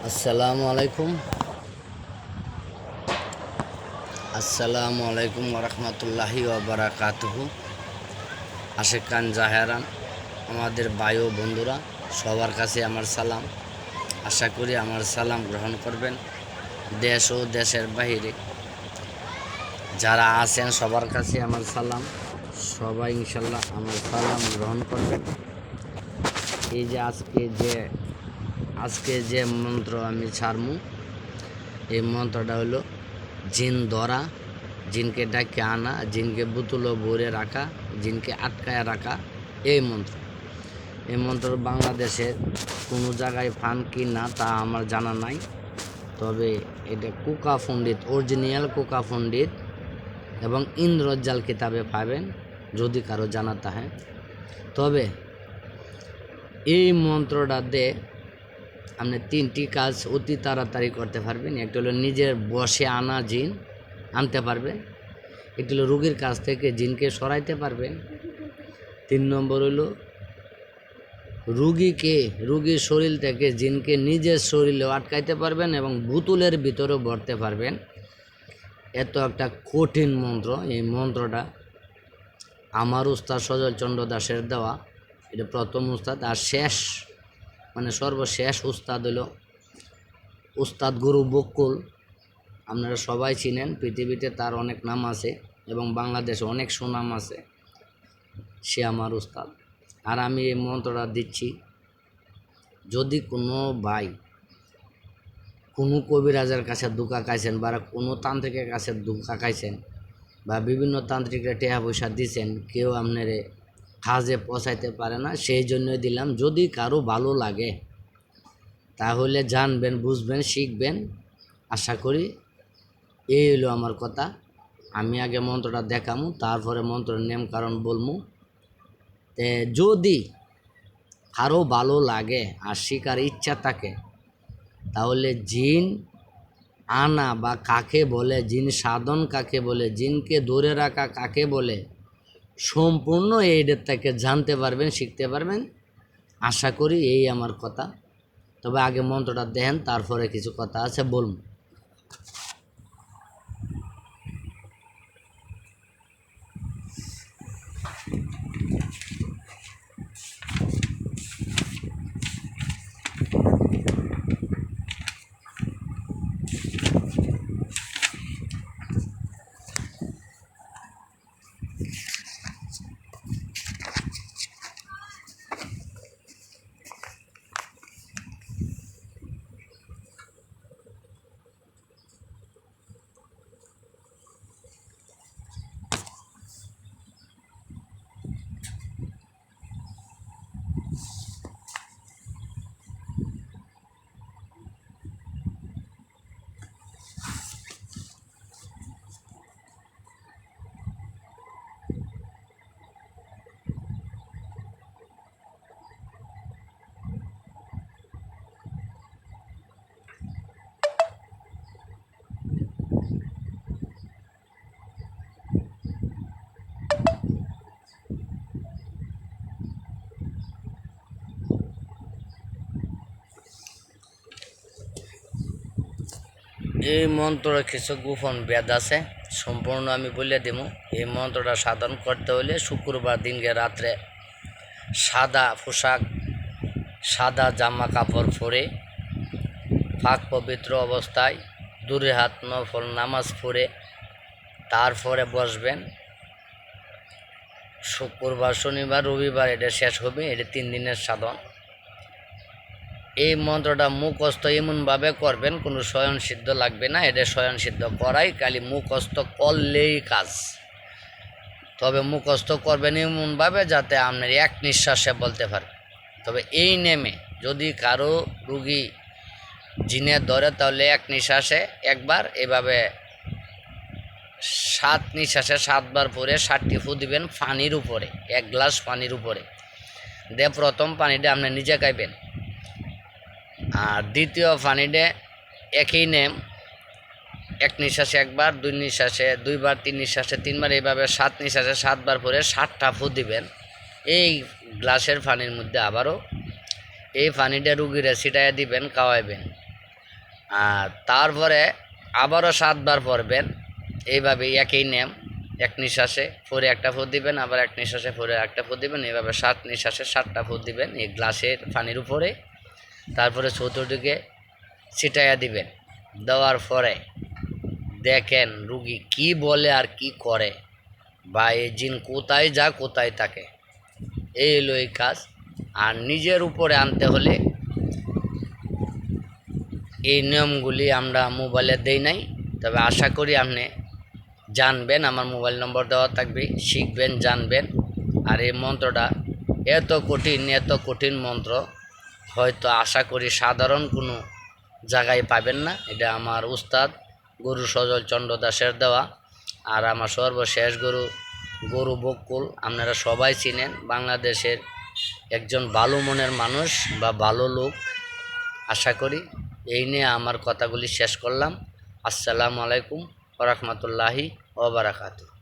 আসসালামু আলাইকুম ওরহমতুল্লাহি ওবারাকাতুহু। আশিক খান জাহেরান, আমাদের ভাই ও বন্ধুরা সবার কাছে আমার সালাম। আশা করি আমার সালাম গ্রহণ করবেন। দেশ ও দেশের বাহিরে যারা আছেন সবার কাছে আমার সালাম। সবাই ইনশাল্লাহ আমার সালাম গ্রহণ করবেন। এই যে আজকে যে মন্ত্র আমি ছাড়মু, এই মন্ত্রটা হলো জিন ধরা, জিনকে ডাকে আনা, জিনকে বোতলে ভরে রাখা, জিনকে আটকায় রাখা। এই মন্ত্র বাংলাদেশের কোনো জায়গায় পান কি না তা আমার জানা নাই, তবে এটা কোকা পণ্ডিত, অরিজিনাল কোকা পণ্ডিত এবং ইন্দ্রজাল কিতাবে পাবেন যদি কারো জানা থাকে। তবে এই মন্ত্রটা দিয়ে আপনি 3টি কাজ অতি তাড়াতাড়ি করতে পারবেন। একটা হলো নিজের বশে আনা জিন আনতে পারবেন, একটি হলো রোগীর কাছ থেকে জিনকে সরাইতে পারবেন। 3 নম্বর হলো রোগীর শরীর থেকে জিনকে নিজের শরীরেও আটকাইতে পারবেন এবং বোতলের ভিতরেও ভরতে পারবেন। এত একটা কঠিন মন্ত্র। এই মন্ত্রটা আমার উস্তাদ সজল চন্দ্র দাসের দেওয়া, এটা প্রথম উস্তাদ। আর সর্বশেষ উস্তাদ হলো উস্তাদ গুরু বকুল। আপনারা সবাই চিনেন, পৃথিবীতে তার অনেক নাম আছে এবং বাংলাদেশে অনেক সুনাম আছে। সে আমার উস্তাদ। আর আমি এই মন্ত্রটা দিচ্ছি, যদি কোনো ভাই কোনো কবিরাজের কাছে ধোঁকা খাইছেন বা কোনো তান্ত্রিকের কাছে ধোঁকা খাইছেন বা বিভিন্ন তান্ত্রিকরা টাকা পয়সা দিচ্ছেন, কেউ আপনারে কাজে পৌঁছাইতে পারে না, সেই জন্যই দিলাম। যদি কারো ভালো লাগে তাহলে জানবেন, বুঝবেন, শিখবেন। আশা করি এই হলো আমার কথা। আমি আগে মন্ত্রটা দেখামু, তারপরে মন্ত্রের নিয়ম কারণ বলমু। যদি কারো ভালো লাগে আর শিকার ইচ্ছা থাকে তাহলে জিন আনা বা কাকে বলে, জিন সাধন কাকে বলে, জিনকে ধরে রাখা কাকে বলে, সম্পূর্ণ এইটার থেকে জানতে পারবেন, শিখতে পারবেন। আশা করি এই আমার কথা। তবে আগে মন্ত্রটা দেখেন, তারপরে কিছু কথা আছে বলুন। এই মন্ত্রের কিছু গোপন বেদ আছে, সম্পূর্ণ আমি বলে দেবো। এই মন্ত্রটা সাধন করতে হলে শুক্রবার দিনকে রাত্রে সাদা পোশাক, সাদা জামা কাপড় পরে পাক পবিত্র অবস্থায় 2 হাত নফল নামাজ পড়ে তারপরে বসবেন। শুক্রবার, শনিবার, রবিবার এটা শেষ হবে। এটা 3 দিনের সাধন। এই মন্ত্রটা মুখস্থ এমনভাবে করবেন, কোনো স্বয়ংসিদ্ধ লাগবে না। এটা স্বয়ংসিদ্ধ করাই খালি মুখস্থ করলেই কাজ। তবে মুখস্থ করবেন এমনভাবে যাতে আপনার এক নিঃশ্বাসে বলতে পারেন। তবে এই নেমে যদি কারো রুগী জিনে ধরে তাহলে এক নিঃশ্বাসে একবার, এভাবে 7 নিঃশ্বাসে 7 বার পরে 7টি ফু দিবেন পানির উপরে, 1 গ্লাস পানির উপরে দিয়ে প্রথম পানিটা আপনি নিজে খাইবেন। আর দ্বিতীয় পানিটা একই নেম, 1 নিঃশ্বাসে একবার, 2 নিঃশ্বাসে 2 বার, 3 নিঃশ্বাসে 3 বার, এইভাবে 7 নিঃশ্বাসে 7 বার পরে 7টা ফু দিবেন এই গ্লাসের পানির মধ্যে। আবারও এই পানিটা রুগীরা ছিটাইয়া দিবেন, খাওয়াইবেন। আর তারপরে আবারও 7 বার পড়বেন। এইভাবে একই নিয়ম, এক নিঃশ্বাসে পরে একটা ফুঁ দিবেন, আবার এক নিঃশ্বাসে পরে একটা ফুঁ দিবেন, এইভাবে 7 নিঃশ্বাসে 7টা ফুঁ দিবেন এই গ্লাসের পানির উপরে। তারপরে চতুর্দিকে ছিটাইয়া দিবেন। দেওয়ার পরে দেখেন রুগী কি বলে আর কি করে, বা এই জিন কোথায় যা কোথায় থাকে। এই হলো এই কাজ। আর নিজের উপরে আনতে হলে এই নিয়মগুলি আমরা মোবাইলে দেই নাই, তবে আশা করি আপনি জানবেন। আমার মোবাইল নম্বর দেওয়া থাকবে, শিখবেন, জানবেন। আর এই মন্ত্রটা এত কঠিন মন্ত্র হয়তো আশা করি সাধারণ কোনো জায়গায় পাবেন না। এটা আমার উস্তাদ গুরু সজল চন্দ্র দাসের দেওয়া। আর আমার সর্বশেষ গরু বকুল আপনারা সবাই চিনেন, বাংলাদেশের একজন ভালো মনের মানুষ বা ভালো লোক। আশা করি এই নিয়ে আমার কথাগুলি শেষ করলাম। আসসালামু আলাইকুম ওয়া রাহমাতুল্লাহি ওয়া বারাকাতুহু।